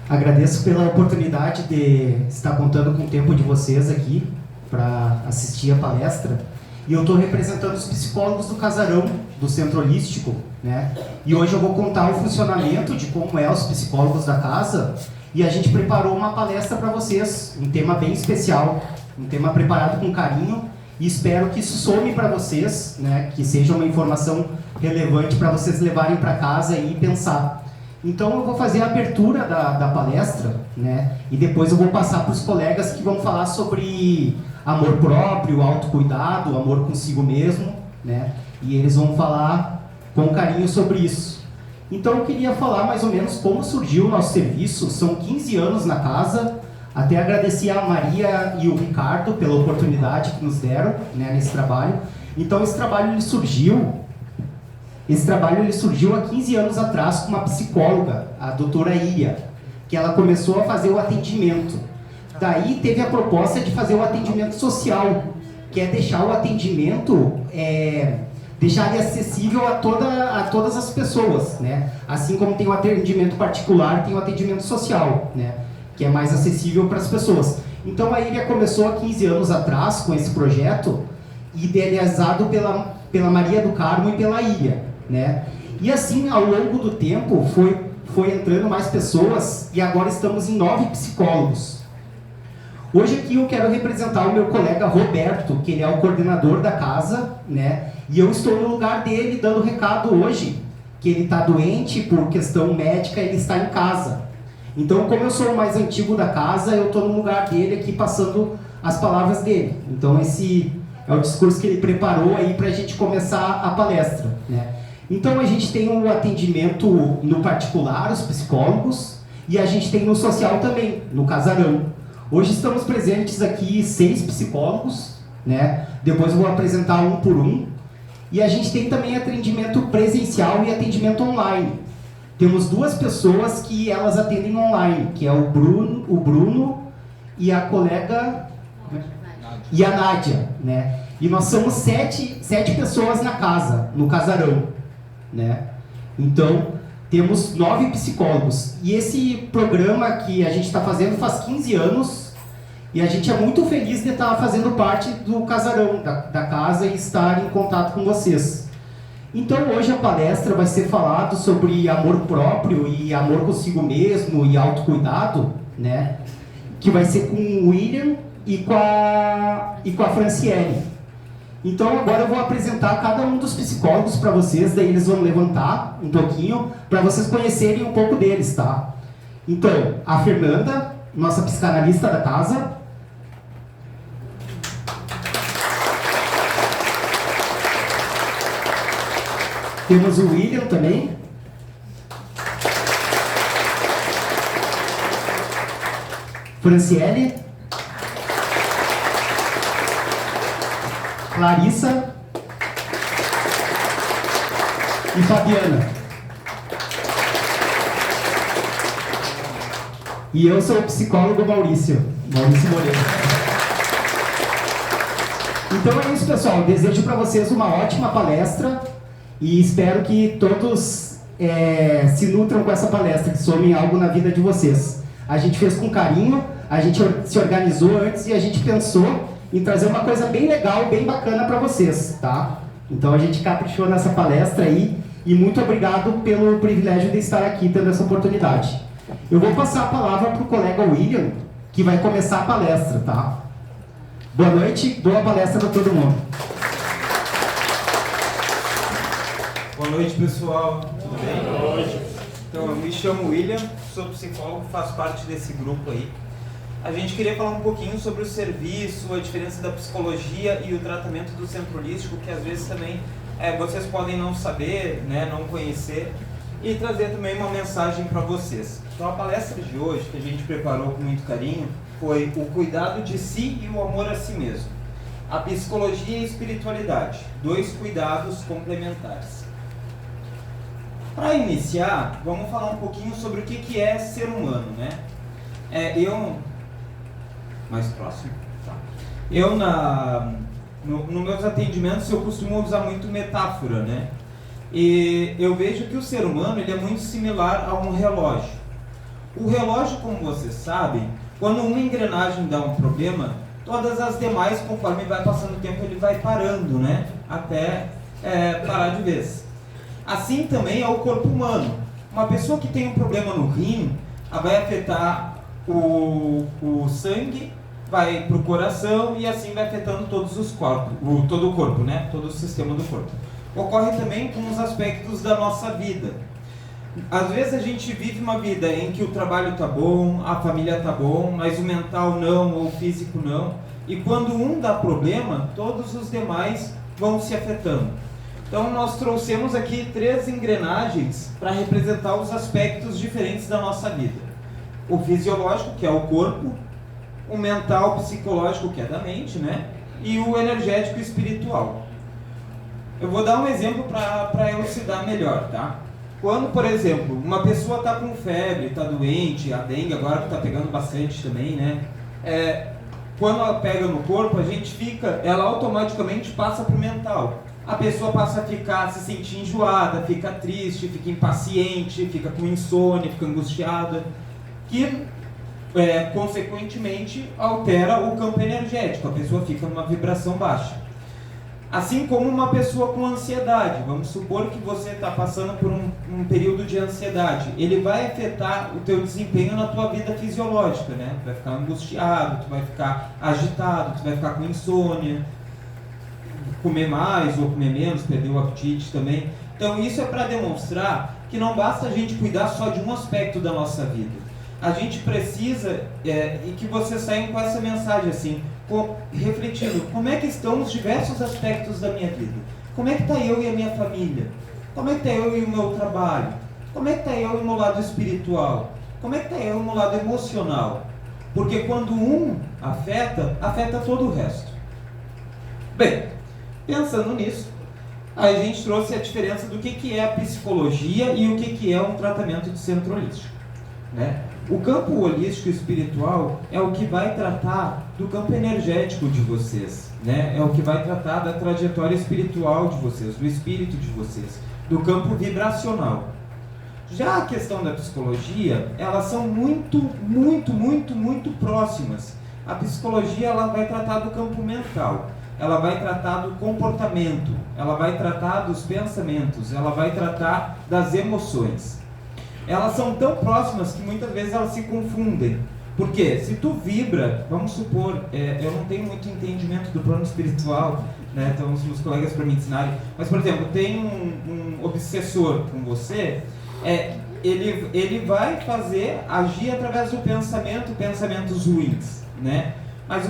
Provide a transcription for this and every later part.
Agradeço pela oportunidade de estar contando com o tempo de vocês aqui para assistir a palestra. E eu estou representando os psicólogos do Casarão, do Centro Holístico, né? E hoje eu vou contar o funcionamento de como é os psicólogos da casa. E a gente preparou uma palestra para vocês, um tema bem especial, um tema preparado com carinho. E espero que isso some para vocês, né? Que seja uma informação relevante para vocês levarem para casa e pensar. Então eu vou fazer a abertura da palestra, né? E depois eu vou passar para os colegas que vão falar sobre amor próprio, autocuidado, amor consigo mesmo, né? E eles vão falar com carinho sobre isso. Então eu queria falar mais ou menos como surgiu o nosso serviço. São 15 anos na casa. Até agradecer a Maria e o Ricardo pela oportunidade que nos deram, né, nesse trabalho. Então esse trabalho ele surgiu há 15 anos atrás com uma psicóloga, a doutora Iria, que ela começou a fazer o atendimento. Daí teve a proposta de fazer o atendimento social, que é deixar o atendimento, deixar ele acessível a todas as pessoas, né? Assim como tem o atendimento particular, tem o atendimento social, né? Que é mais acessível para as pessoas. Então a Iria começou há 15 anos atrás com esse projeto, idealizado pela Maria do Carmo e pela Iria, né? E assim, ao longo do tempo, foi entrando mais pessoas e agora estamos em 9 psicólogos. Hoje aqui eu quero representar o meu colega Roberto, que ele é o coordenador da casa, né? E eu estou no lugar dele dando recado hoje, que ele está doente por questão médica, ele está em casa. Então, como eu sou o mais antigo da casa, eu estou no lugar dele aqui passando as palavras dele. Então, esse é o discurso que ele preparou aí para a gente começar a palestra, né? Então, a gente tem um atendimento no particular, os psicólogos, e a gente tem no social também, no Casarão. Hoje estamos presentes aqui 6 psicólogos, né? Depois eu vou apresentar um por um. E a gente tem também atendimento presencial e atendimento online. Temos 2 pessoas que elas atendem online, que é o Bruno e a colega e a Nádia, né? E nós somos 7 pessoas na casa, no Casarão, né? Então, temos 9 psicólogos. E esse programa que a gente está fazendo faz 15 anos e a gente é muito feliz de estar fazendo parte do Casarão, da casa e estar em contato com vocês. Então hoje a palestra vai ser falado sobre amor próprio e amor consigo mesmo e autocuidado, né? Que vai ser com o William e com a Franciele. Então agora eu vou apresentar cada um dos psicólogos para vocês, daí eles vão levantar um pouquinho para vocês conhecerem um pouco deles, tá? Então, a Fernanda, nossa psicanalista da casa. Temos o William também. Franciele. Clarissa. E Fabiana. E eu sou o psicólogo Maurício Moreira. Então é isso, pessoal. Desejo para vocês uma ótima palestra. E espero que todos se nutram com essa palestra, que somem algo na vida de vocês. A gente fez com carinho, a gente se organizou antes e a gente pensou em trazer uma coisa bem legal, bem bacana para vocês, tá? Então a gente caprichou nessa palestra aí e muito obrigado pelo privilégio de estar aqui tendo essa oportunidade. Eu vou passar a palavra para o colega William, que vai começar a palestra, tá? Boa noite, boa palestra para todo mundo. Boa noite, pessoal. Tudo bem? Boa noite. Então, eu me chamo William, sou psicólogo, faço parte desse grupo aí. A gente queria falar um pouquinho sobre o serviço, a diferença da psicologia e o tratamento do centro holístico, que às vezes também vocês podem não saber, né, não conhecer, e trazer também uma mensagem para vocês. Então, a palestra de hoje, que a gente preparou com muito carinho, foi o cuidado de si e o amor a si mesmo. A psicologia e a espiritualidade, 2 cuidados complementares. Para iniciar, vamos falar um pouquinho sobre o que é ser humano, né? Mais próximo? Tá. Nos meus atendimentos, eu costumo usar muito metáfora, né? E eu vejo que o ser humano ele é muito similar a um relógio. O relógio, como vocês sabem, quando uma engrenagem dá um problema, todas as demais, conforme vai passando o tempo, ele vai parando, né? Até parar de vez. Assim também é o corpo humano. Uma pessoa que tem um problema no rim, vai afetar o sangue, vai para o coração e assim vai afetando todos os corpos, todo o corpo, né? Todo o sistema do corpo. Ocorre também com os aspectos da nossa vida. Às vezes a gente vive uma vida em que o trabalho está bom, a família está bom, mas o mental não, ou o físico não. E quando um dá problema, todos os demais vão se afetando. Então nós trouxemos aqui 3 engrenagens para representar os aspectos diferentes da nossa vida. O fisiológico, que é o corpo, o mental, psicológico, que é da mente, né? E o energético e espiritual. Eu vou dar um exemplo para elucidar melhor, tá? Quando, por exemplo, uma pessoa está com febre, está doente, a dengue agora que está pegando bastante também, né? Quando ela pega no corpo, ela automaticamente passa para o mental. A pessoa passa a se sentir enjoada, fica triste, fica impaciente, fica com insônia, fica angustiada, que consequentemente altera o campo energético, a pessoa fica numa vibração baixa. Assim como uma pessoa com ansiedade, vamos supor que você está passando por um período de ansiedade, ele vai afetar o teu desempenho na tua vida fisiológica, né? Tu vai ficar angustiado, tu vai ficar agitado, tu vai ficar com insônia, comer mais ou comer menos, perder o apetite também. Então isso é para demonstrar que não basta a gente cuidar só de um aspecto da nossa vida. A gente precisa, e que vocês saiam com essa mensagem assim, refletindo, como é que estão os diversos aspectos da minha vida? Como é que está eu e a minha família? Como é que está eu e o meu trabalho? Como é que está eu e o meu lado espiritual? Como é que está eu e o meu lado emocional? Porque quando um afeta todo o resto. Bem, pensando nisso, a gente trouxe a diferença do que é a psicologia e o que é um tratamento de centro holístico, né? O campo holístico espiritual é o que vai tratar do campo energético de vocês, né? É o que vai tratar da trajetória espiritual de vocês, do espírito de vocês, do campo vibracional. Já a questão da psicologia, elas são muito próximas. A psicologia ela vai tratar do campo mental, ela vai tratar do comportamento, ela vai tratar dos pensamentos, ela vai tratar das emoções. Elas são tão próximas que muitas vezes elas se confundem. Porque se tu vibra, vamos supor, eu não tenho muito entendimento do plano espiritual, né? Então os meus colegas para me ensinarem, mas por exemplo, tem um obsessor com você, ele vai agir através do pensamento, pensamentos ruins, né? Mas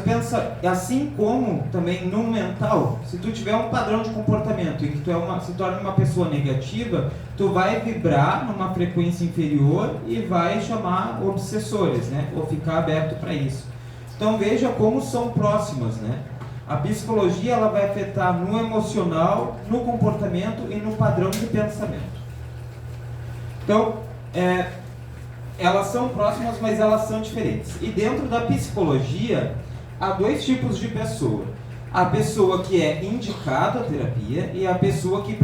assim como também no mental, se tu tiver um padrão de comportamento em que tu se torna uma pessoa negativa, tu vai vibrar numa frequência inferior e vai chamar obsessores, né? Ou ficar aberto para isso. Então veja como são próximas, né? A psicologia ela vai afetar no emocional, no comportamento e no padrão de pensamento. Então, elas são próximas, mas elas são diferentes. E dentro da psicologia, há 2 tipos de pessoa. A pessoa que é indicada a terapia e a pessoa que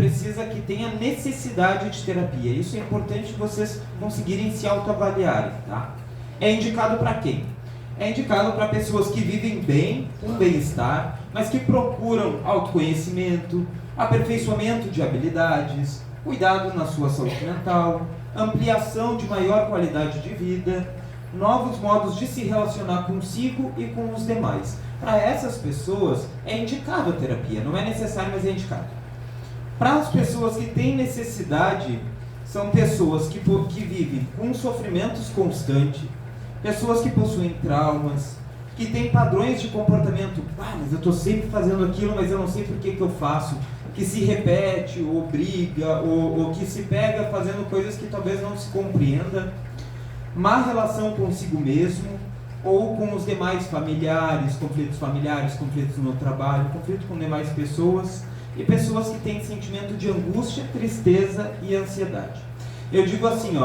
tenha necessidade de terapia. Isso é importante vocês conseguirem se autoavaliarem, tá? É indicado para quem? É indicado para pessoas que vivem bem, com bem-estar, mas que procuram autoconhecimento, aperfeiçoamento de habilidades, cuidado na sua saúde mental, ampliação de maior qualidade de vida, novos modos de se relacionar consigo e com os demais. Para essas pessoas é indicado a terapia, não é necessário, mas é indicado. Para as pessoas que têm necessidade, são pessoas que vivem com sofrimentos constantes, pessoas que possuem traumas, que têm padrões de comportamento, mas eu estou sempre fazendo aquilo, mas eu não sei por que eu faço, que se repete, ou briga, ou que se pega fazendo coisas que talvez não se compreenda, má relação consigo mesmo, ou com os demais familiares, conflitos no trabalho, conflito com demais pessoas, e pessoas que têm sentimento de angústia, tristeza e ansiedade. Eu digo assim,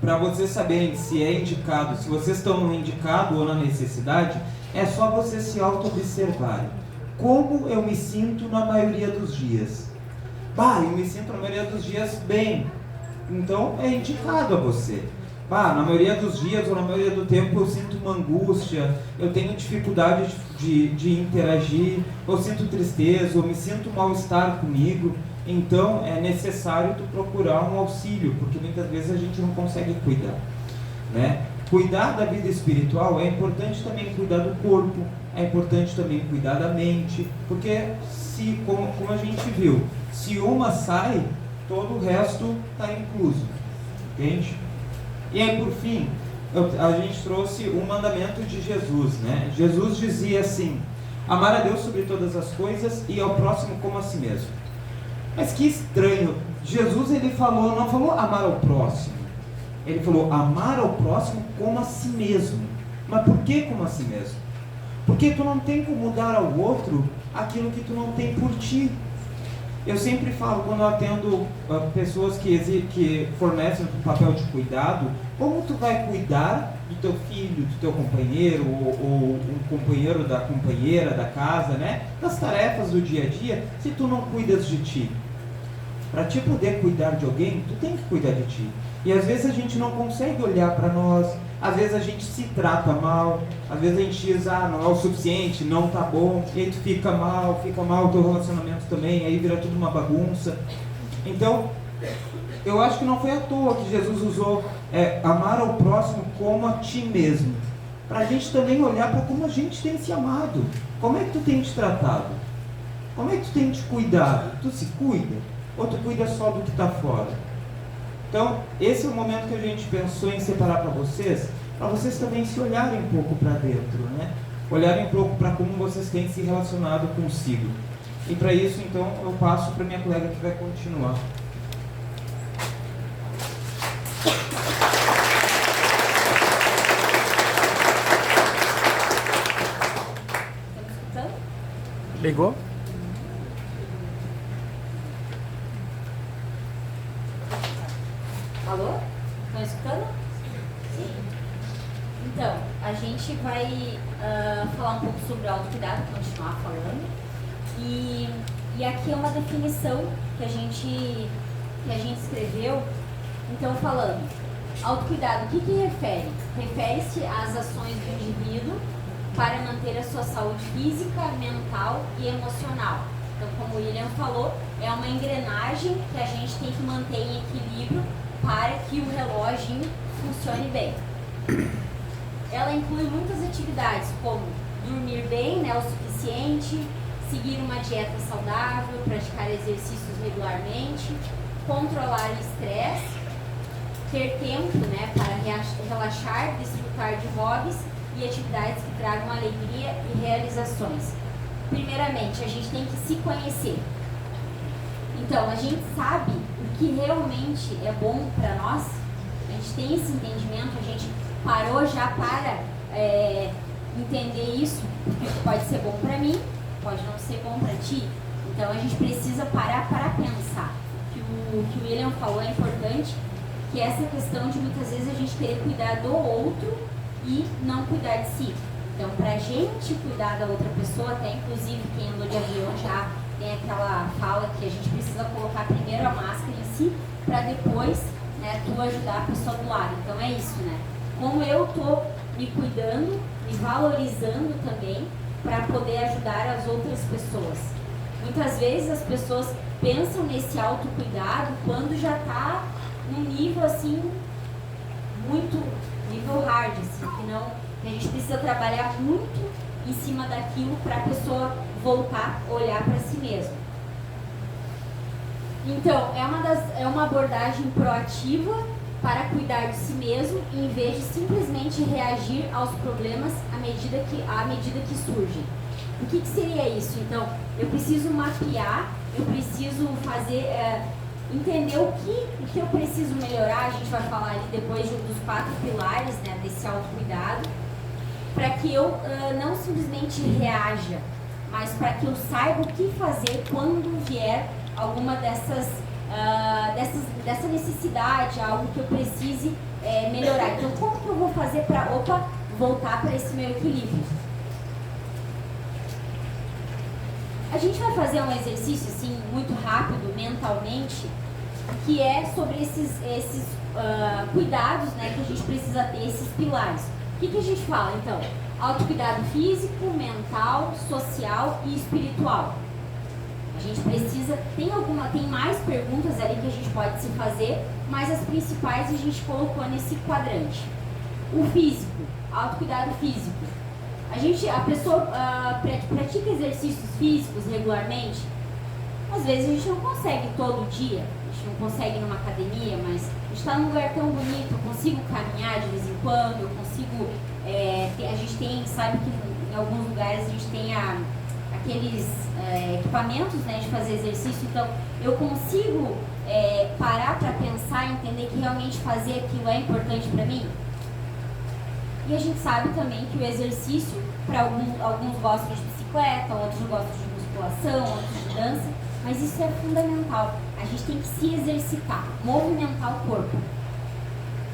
para vocês saberem se é indicado, se vocês estão no indicado ou na necessidade, é só vocês se auto-observarem. Como eu me sinto na maioria dos dias? Eu me sinto na maioria dos dias bem. Então é indicado a você. Na maioria dos dias ou na maioria do tempo eu sinto uma angústia, eu tenho dificuldade de interagir, eu sinto tristeza, eu me sinto mal-estar comigo. Então é necessário tu procurar um auxílio, porque muitas vezes a gente não consegue cuidar, né? Cuidar da vida espiritual é importante também cuidar do corpo, é importante também cuidar da mente, porque como a gente viu, se uma sai, todo o resto está incluso, entende? E aí, por fim, a gente trouxe um mandamento de Jesus, né? Jesus dizia assim: amar a Deus sobre todas as coisas e ao próximo como a si mesmo. Mas que estranho, Jesus não falou amar ao próximo, ele falou amar ao próximo como a si mesmo. Mas por que como a si mesmo? Porque tu não tem como dar ao outro aquilo que tu não tem por ti. Eu sempre falo, quando eu atendo pessoas que fornecem o papel de cuidado, como tu vai cuidar do teu filho, do teu companheiro, ou um companheiro da companheira da casa, né? Das tarefas do dia a dia, se tu não cuidas de ti? Para te poder cuidar de alguém, tu tem que cuidar de ti. E às vezes a gente não consegue olhar para nós, às vezes a gente se trata mal, às vezes a gente diz, não é o suficiente, não tá bom, e aí tu fica mal o teu relacionamento também, aí vira tudo uma bagunça. Então, eu acho que não foi à toa que Jesus usou amar ao próximo como a ti mesmo, para a gente também olhar para como a gente tem se amado. Como é que tu tem te tratado? Como é que tu tem te cuidado? Tu se cuida? Ou tu cuida só do que está fora? Então, esse é o momento que a gente pensou em separar para vocês também se olharem um pouco para dentro, né? Olharem um pouco para como vocês têm se relacionado consigo. E para isso, então, eu passo para minha colega que vai continuar. Ligou? Alô? Estão escutando? Sim. Então, a gente vai falar um pouco sobre o autocuidado, continuar falando. E aqui é uma definição que a gente escreveu. Então, falando, autocuidado, o que refere? Refere-se às ações do indivíduo para manter a sua saúde física, mental e emocional. Então, como o William falou, é uma engrenagem que a gente tem que manter em equilíbrio para que o relógio funcione bem. Ela inclui muitas atividades, como dormir bem, né, o suficiente, seguir uma dieta saudável, praticar exercícios regularmente, controlar o estresse, ter tempo, né, para relaxar, desfrutar de hobbies e atividades que tragam alegria e realizações. Primeiramente, a gente tem que se conhecer. Então, a gente sabe o que realmente é bom para nós, a gente tem esse entendimento, a gente parou já para entender isso, porque pode ser bom para mim, pode não ser bom para ti. Então, a gente precisa parar para pensar. O que o William falou é importante, que é essa questão de muitas vezes a gente querer cuidar do outro e não cuidar de si. Então, para a gente cuidar da outra pessoa, até inclusive quem andou de avião já tem aquela fala que a gente precisa colocar primeiro a máscara em si, para depois, né, tu ajudar a pessoa do lado. Então é isso, né? Como eu estou me cuidando, me valorizando também, para poder ajudar as outras pessoas. Muitas vezes as pessoas pensam nesse autocuidado quando já está num nível assim, muito nível hard, assim, que a gente precisa trabalhar muito em cima daquilo para a pessoa voltar a olhar para si mesma. Então, é uma abordagem proativa para cuidar de si mesmo, em vez de simplesmente reagir aos problemas à medida que surgem. O que seria isso? Então, eu preciso mapear, eu preciso fazer, entender o que eu preciso melhorar. A gente vai falar ali depois dos 4 pilares, né, desse autocuidado, para que eu não simplesmente reaja, mas para que eu saiba o que fazer quando vier alguma dessa necessidade, algo que eu precise melhorar. Então, como que eu vou fazer para, voltar para esse meu equilíbrio? A gente vai fazer um exercício assim muito rápido mentalmente, que é sobre esses cuidados, né, que a gente precisa ter, esses pilares. O que a gente fala então? Autocuidado físico, mental, social e espiritual. A gente precisa, tem mais perguntas ali que a gente pode se fazer, mas as principais a gente colocou nesse quadrante. O físico, autocuidado físico. A pessoa pratica exercícios físicos regularmente. Às vezes a gente não consegue todo dia, a gente não consegue ir numa academia, mas a gente está num lugar tão bonito, eu consigo caminhar de vez em quando, eu consigo, a gente tem, sabe que em alguns lugares a gente tem aqueles equipamentos, né, de fazer exercício, então eu consigo parar para pensar e entender que realmente fazer aquilo é importante para mim. E a gente sabe também que o exercício, para alguns gostam de bicicleta, outros gostam de musculação, outros de dança, mas isso é fundamental. A gente tem que se exercitar, movimentar o corpo.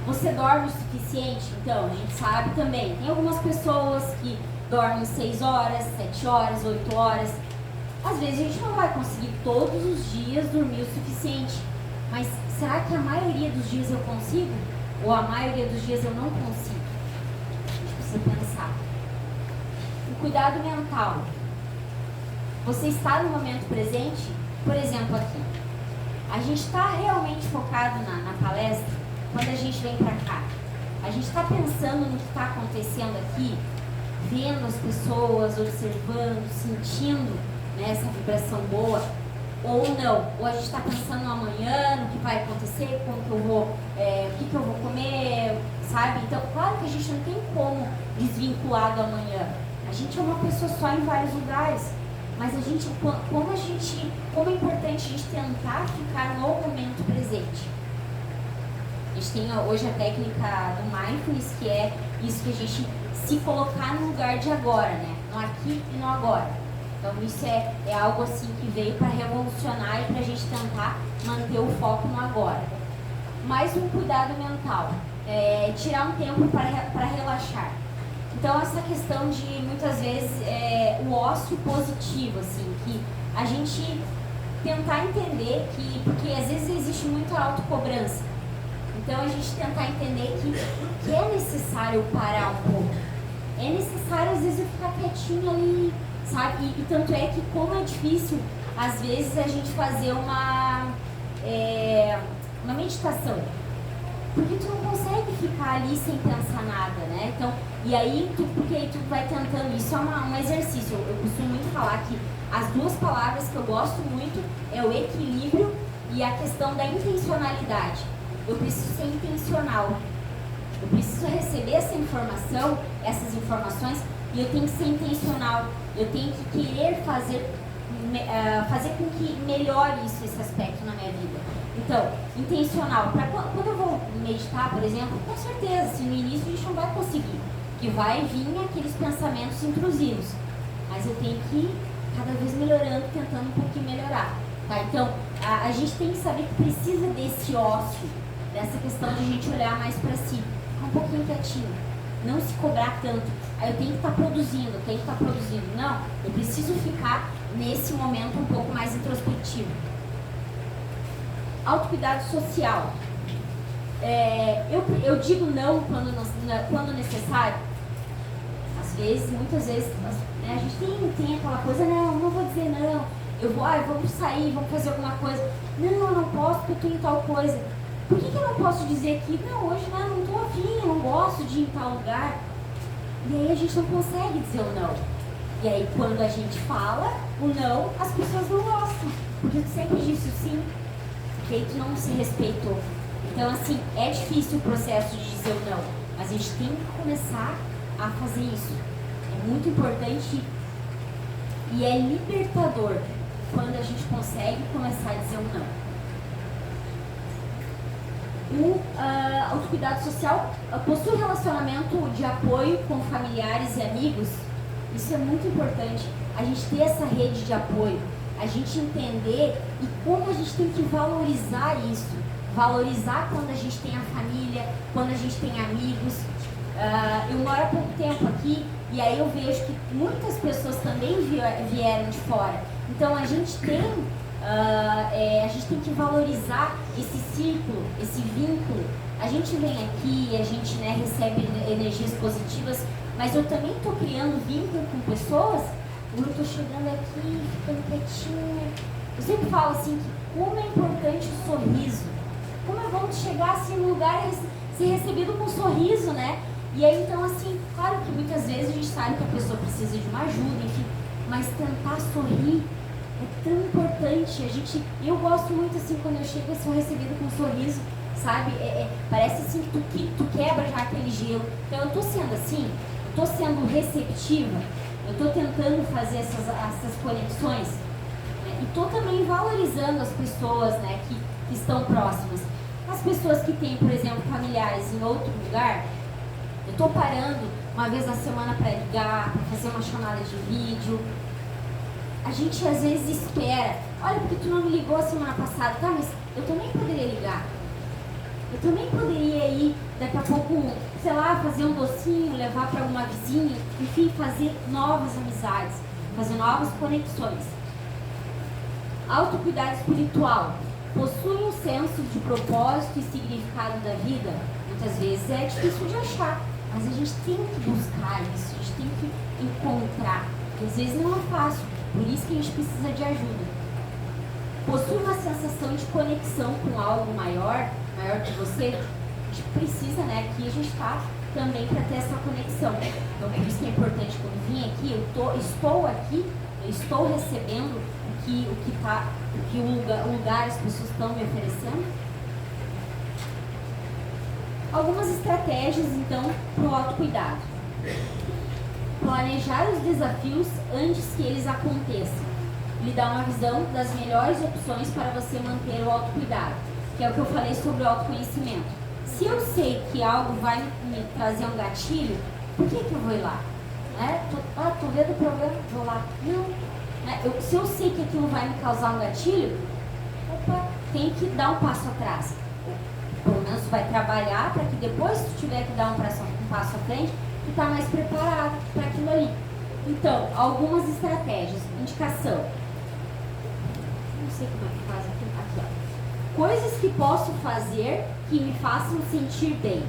Você dorme o suficiente? Então, a gente sabe também. Tem algumas pessoas que dormem 6 horas, 7 horas, 8 horas. Às vezes a gente não vai conseguir todos os dias dormir o suficiente. Mas será que a maioria dos dias eu consigo? Ou a maioria dos dias eu não consigo? Pensar. O cuidado mental. Você está no momento presente? Por exemplo, aqui. A gente está realmente focado na palestra quando a gente vem para cá. A gente está pensando no que está acontecendo aqui, vendo as pessoas, observando, sentindo, né, essa vibração boa, ou não. Ou a gente está pensando no amanhã, no que vai acontecer, como que eu vou, o que eu vou comer, sabe? Então, claro que a gente não tem como desvincular do amanhã. A gente é uma pessoa só em vários lugares, mas como é importante a gente tentar ficar no momento presente. A gente tem hoje a técnica do Mindfulness, que é isso, que a gente se colocar no lugar de agora, né? No aqui e no agora. Então isso é algo assim que veio para revolucionar e para a gente tentar manter o foco no agora. Mais um cuidado mental. Tirar um tempo para relaxar. Então essa questão de muitas vezes o ócio positivo, assim, que a gente tentar entender porque às vezes existe muita autocobrança. Então a gente tentar entender que é necessário parar um pouco. É necessário às vezes eu ficar quietinho ali, sabe? E tanto é que como é difícil às vezes a gente fazer uma meditação. Porque tu não consegue ficar ali sem pensar nada, né? Então, e aí, porque aí tu vai tentando, isso é um exercício. Eu costumo muito falar que as duas palavras que eu gosto muito é o equilíbrio e a questão da intencionalidade. Eu preciso ser intencional. Eu preciso receber essas informações, e eu tenho que ser intencional. Eu tenho que querer fazer com que melhore esse aspecto na minha vida. Então, intencional. Quando eu vou meditar, por exemplo, com certeza, se no início a gente não vai conseguir, que vai vir aqueles pensamentos intrusivos. Mas eu tenho que ir cada vez melhorando, tentando um pouquinho melhorar. Tá? Então, a gente tem que saber que precisa desse ócio, dessa questão de a gente olhar mais para si, ficar um pouquinho quietinho, não se cobrar tanto. Aí eu tenho que estar produzindo, Não, eu preciso ficar nesse momento um pouco mais introspectivo. Autocuidado social. Eu digo não quando necessário. Às vezes, muitas vezes, né, a gente tem aquela coisa, não vou dizer não. Vamos sair, vamos fazer alguma coisa. Não posso porque eu tenho tal coisa. Por que eu não posso dizer que, não, hoje não estou afim, eu não gosto de ir em tal lugar? E aí a gente não consegue dizer o não. E aí quando a gente fala o não, as pessoas não gostam. Porque tu sempre disse o sim, porque aí tu não se respeitou. Então assim, é difícil o processo de dizer o não, mas a gente tem que começar a fazer isso. É muito importante e é libertador quando a gente consegue começar a dizer o não. O autocuidado social possui relacionamento de apoio com familiares e amigos. Isso é muito importante, a gente ter essa rede de apoio, a gente entender e como a gente tem que valorizar isso. Valorizar quando a gente tem a família, quando a gente tem amigos. Eu moro há pouco tempo aqui e aí eu vejo que muitas pessoas também vieram de fora. Então a gente tem que valorizar esse círculo, esse vínculo. A gente vem aqui, a gente, né, recebe energias positivas, mas eu também estou criando vínculo com pessoas. Eu estou chegando aqui, ficando quietinha. Eu sempre falo assim, que como é importante o sorriso. Como é bom chegar assim no lugar e ser recebido com um sorriso, né? E aí então assim, claro que muitas vezes a gente sabe que a pessoa precisa de uma ajuda, enfim, mas tentar sorrir é tão importante. Eu gosto muito assim quando eu chego e sou recebida com um sorriso, sabe? Parece assim que tu quebra já aquele gelo. Então eu tô sendo assim, eu tô sendo receptiva, eu tô tentando fazer essas conexões, né? E tô também valorizando as pessoas, né, que estão próximas. As pessoas que têm, por exemplo, familiares em outro lugar, eu tô parando uma vez na semana para ligar, para fazer uma chamada de vídeo. A gente às vezes espera, olha, porque tu não me ligou a semana passada, tá, mas eu também poderia ligar. Eu também poderia ir daqui a pouco, sei lá, fazer um docinho, levar para alguma vizinha, enfim, fazer novas amizades, fazer novas conexões. Autocuidado espiritual. Possui um senso de propósito e significado da vida? Muitas vezes é difícil de achar, mas a gente tem que buscar isso, a gente tem que encontrar. E às vezes não é fácil, por isso que a gente precisa de ajuda. Possui uma sensação de conexão com algo maior que você? A gente precisa, né? Aqui a gente está também para ter essa conexão. Então, por isso que é importante quando vim aqui, estou aqui, eu estou recebendo o lugar as pessoas estão me oferecendo. Algumas estratégias, então, para o autocuidado. Planejar os desafios antes que eles aconteçam. Lhe dá uma visão das melhores opções para você manter o autocuidado, que é o que eu falei sobre o autoconhecimento. Se eu sei que algo vai me trazer um gatilho, por que eu vou ir lá? Né? Tô vendo o problema, vou lá. Não. Se eu sei que aquilo vai me causar um gatilho, tem que dar um passo atrás. Pelo menos vai trabalhar para que depois, se tu tiver que dar um passo à frente, tu tá mais preparado para aquilo ali. Então, algumas estratégias. Indicação. Não sei como é que faz aqui, ó. Coisas que posso fazer que me façam sentir bem.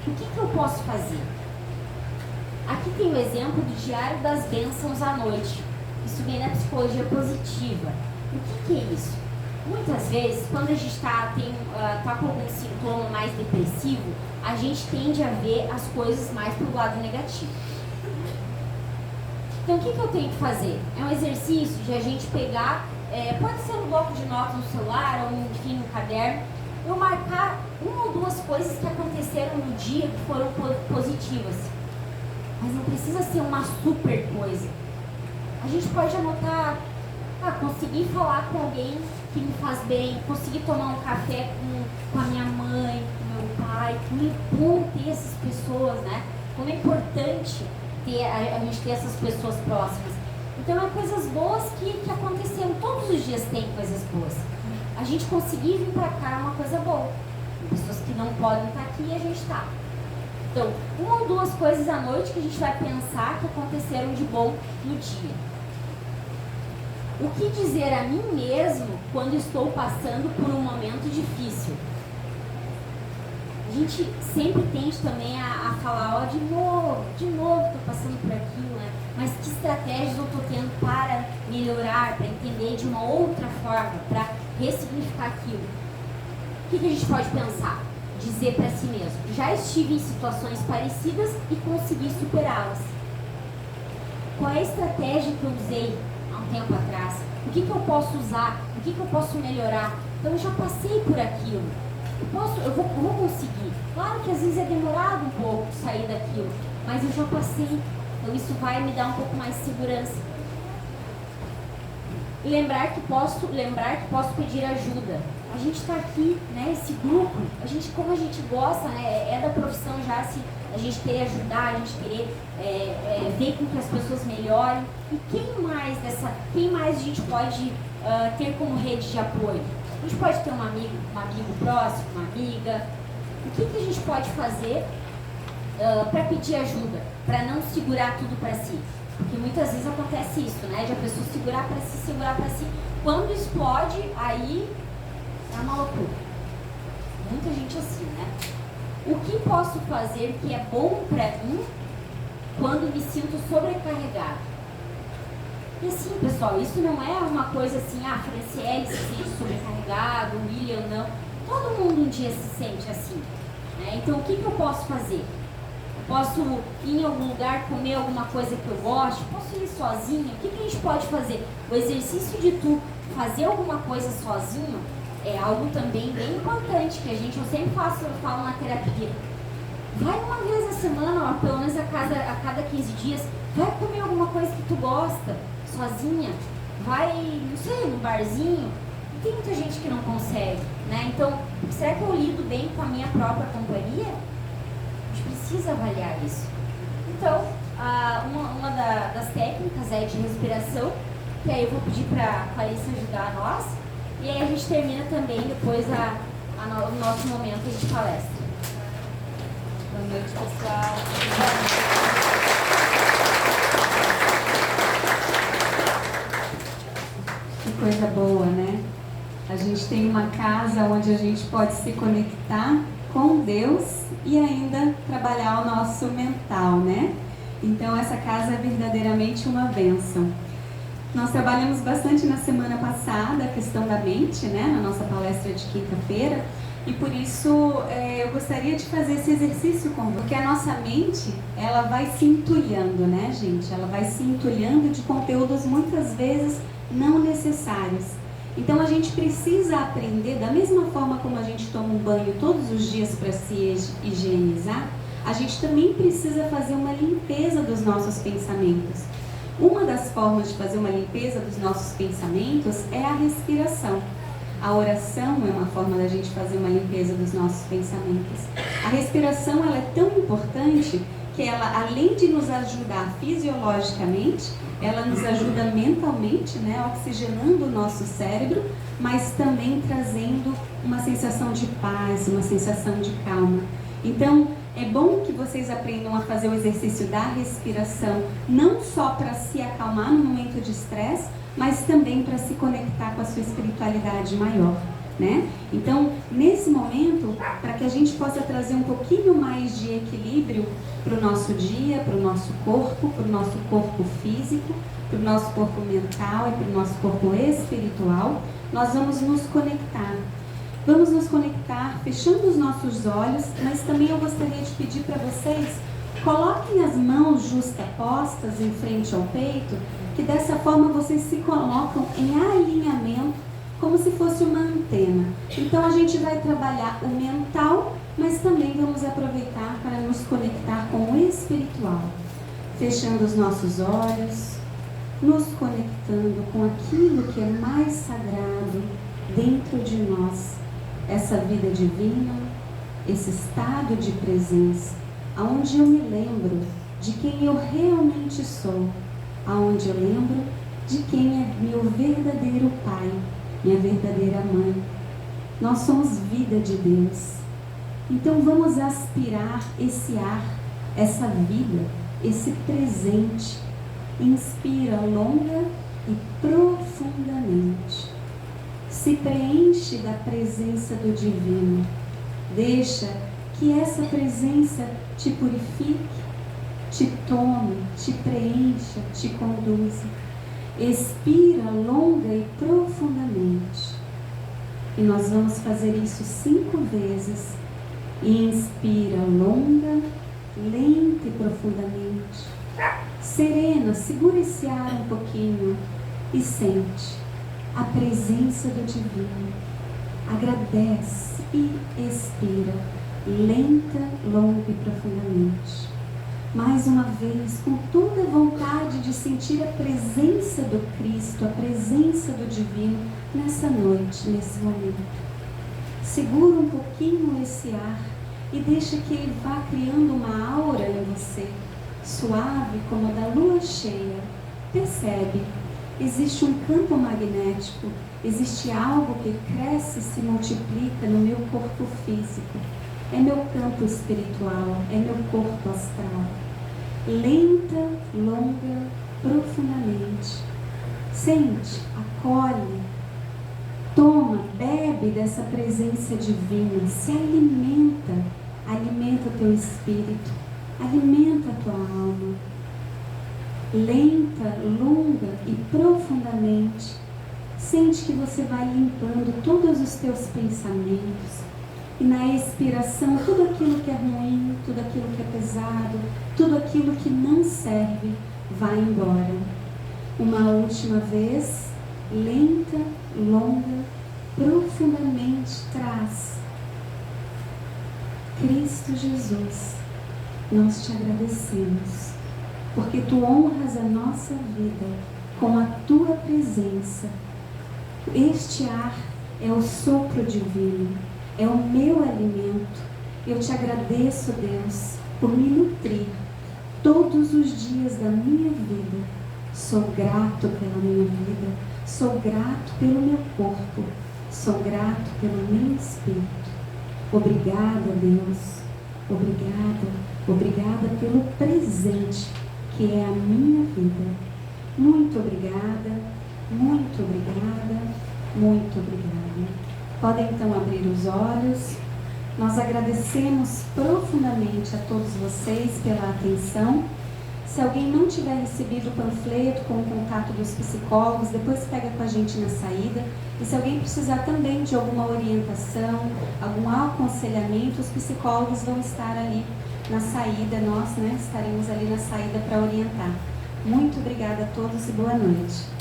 O que eu posso fazer? Aqui tem o exemplo do Diário das Bênçãos à noite. Isso vem da psicologia positiva. O que é isso? Muitas vezes, quando a gente está com algum sintoma mais depressivo, a gente tende a ver as coisas mais para o lado negativo. Então, o que eu tenho que fazer? É um exercício de a gente pegar, pode ser um bloco de notas no celular, ou enfim, no caderno, eu marcar uma ou duas coisas que aconteceram no dia que foram positivas. Mas não precisa ser uma super coisa. A gente pode anotar, conseguir falar com alguém que me faz bem, conseguir tomar um café com a minha mãe, com meu pai. Como é bom ter essas pessoas, né? Como é importante a gente ter essas pessoas próximas. Então, é coisas boas que aconteceram. Todos os dias tem coisas boas. A gente conseguir vir pra cá é uma coisa boa. Tem pessoas que não podem estar aqui e a gente está. Então, uma ou duas coisas à noite que a gente vai pensar que aconteceram de bom no dia. O que dizer a mim mesmo quando estou passando por um momento difícil? A gente sempre tende também a falar, de novo estou passando por aquilo, né? Mas que estratégias eu estou tendo para melhorar, para entender de uma outra forma, para ressignificar aquilo? O que a gente pode pensar? Dizer para si mesmo, já estive em situações parecidas e consegui superá-las. Qual é a estratégia que eu usei há um tempo atrás? O que eu posso usar? O que eu posso melhorar? Então eu já passei por aquilo. Eu vou conseguir. Claro que às vezes é demorado um pouco sair daquilo, mas eu já passei. Então isso vai me dar um pouco mais de segurança. E lembrar que posso pedir ajuda. A gente está aqui, né, esse grupo, como a gente gosta, né, é da profissão já, se a gente querer ajudar, a gente querer ver com que as pessoas melhorem. E quem mais a gente pode ter como rede de apoio? A gente pode ter um amigo próximo, uma amiga. O que a gente pode fazer para pedir ajuda, para não segurar tudo para si? Porque muitas vezes acontece isso, né? De a pessoa segurar para si. Quando explode, aí é uma loucura. Muita gente assim, né? O que posso fazer que é bom para mim quando me sinto sobrecarregado? E assim, pessoal, isso não é uma coisa assim, Franciele se sente sobrecarregado, William não. Todo mundo um dia se sente assim, né? Então, o que eu posso fazer? Eu posso ir em algum lugar, comer alguma coisa que eu gosto? Posso ir sozinho? O que a gente pode fazer? O exercício de tu fazer alguma coisa sozinho é algo também bem importante, que eu sempre falo na terapia. Vai uma vez na semana, ou pelo menos a cada 15 dias, vai comer alguma coisa que tu gosta, sozinha. Vai, não sei, num barzinho. Tem muita gente que não consegue, né? Então, será que eu lido bem com a minha própria companhia? A gente precisa avaliar isso. Então, uma das técnicas é de respiração, que aí eu vou pedir para a Clarice ajudar nós. E aí a gente termina também depois o nosso momento de palestra. Boa noite, pessoal. Que coisa boa, né? A gente tem uma casa onde a gente pode se conectar com Deus e ainda trabalhar o nosso mental, né? Então essa casa é verdadeiramente uma bênção. Nós trabalhamos bastante na semana passada a questão da mente, né? Na nossa palestra de quinta-feira. E por isso eu gostaria de fazer esse exercício com você. Porque a nossa mente, ela vai se entulhando, né, gente? Ela vai se entulhando de conteúdos muitas vezes não necessários. Então a gente precisa aprender, da mesma forma como a gente toma um banho todos os dias para se higienizar, a gente também precisa fazer uma limpeza dos nossos pensamentos. Uma das formas de fazer uma limpeza dos nossos pensamentos é a respiração. A oração é uma forma da gente fazer uma limpeza dos nossos pensamentos. A respiração, ela é tão importante que ela, além de nos ajudar fisiologicamente, ela nos ajuda mentalmente, né, oxigenando o nosso cérebro, mas também trazendo uma sensação de paz, uma sensação de calma. Então, é bom que vocês aprendam a fazer o exercício da respiração, não só para se acalmar no momento de estresse, mas também para se conectar com a sua espiritualidade maior, né? Então, nesse momento, para que a gente possa trazer um pouquinho mais de equilíbrio para o nosso dia, para o nosso corpo físico, para o nosso corpo mental e para o nosso corpo espiritual, nós vamos nos conectar. Vamos nos conectar fechando os nossos olhos, mas também eu gostaria de pedir para vocês, coloquem as mãos justapostas em frente ao peito, que dessa forma vocês se colocam em alinhamento, como se fosse uma antena. Então a gente vai trabalhar o mental, mas também vamos aproveitar para nos conectar com o espiritual. Fechando os nossos olhos, nos conectando com aquilo que é mais sagrado dentro de nós. Essa vida divina, esse estado de presença, aonde eu me lembro de quem eu realmente sou, aonde eu lembro de quem é meu verdadeiro pai, minha verdadeira mãe. Nós somos vida de Deus. Então vamos aspirar esse ar, essa vida, esse presente. Inspira longa e profundamente. Se preenche da presença do divino. Deixa que essa presença te purifique, te tome, te preencha, te conduza. Expira longa e profundamente. E nós vamos fazer isso 5 vezes. Inspira longa, lenta e profundamente. Serena, segura esse ar um pouquinho e sente a presença do divino. Agradece e expira, lenta, longa e profundamente. Mais uma vez, com toda a vontade de sentir a presença do Cristo, a presença do divino nessa noite, nesse momento. Segura um pouquinho esse ar e deixa que ele vá criando uma aura em você, suave como a da lua cheia. Percebe? Existe um campo magnético, existe algo que cresce e se multiplica no meu corpo físico. É meu campo espiritual, é meu corpo astral. lenta, longa, profundamente. Sente, acolhe, toma, bebe dessa presença divina, se alimenta, alimenta o teu espírito, alimenta a tua alma. Lenta, longa e profundamente. Sente que você vai limpando todos os teus pensamentos. E na expiração, tudo aquilo que é ruim, tudo aquilo que é pesado, tudo aquilo que não serve, vai embora. Uma última vez, lenta, longa, profundamente traz. Cristo Jesus, nós te agradecemos, porque tu honras a nossa vida com a tua presença. Este ar é o sopro divino, é o meu alimento. Eu te agradeço, Deus, por me nutrir todos os dias da minha vida. Sou grato pela minha vida, sou grato pelo meu corpo, sou grato pelo meu espírito. Obrigada, Deus, obrigada pelo presente que é a minha vida. Muito obrigada, muito obrigada, muito obrigada. Podem então abrir os olhos. Nós agradecemos profundamente a todos vocês pela atenção. Se alguém não tiver recebido o panfleto com o contato dos psicólogos, depois pega com a gente na saída. E se alguém precisar também de alguma orientação, algum aconselhamento, os psicólogos vão estar ali na saída, nós estaremos ali na saída para orientar. Muito obrigada a todos e boa noite.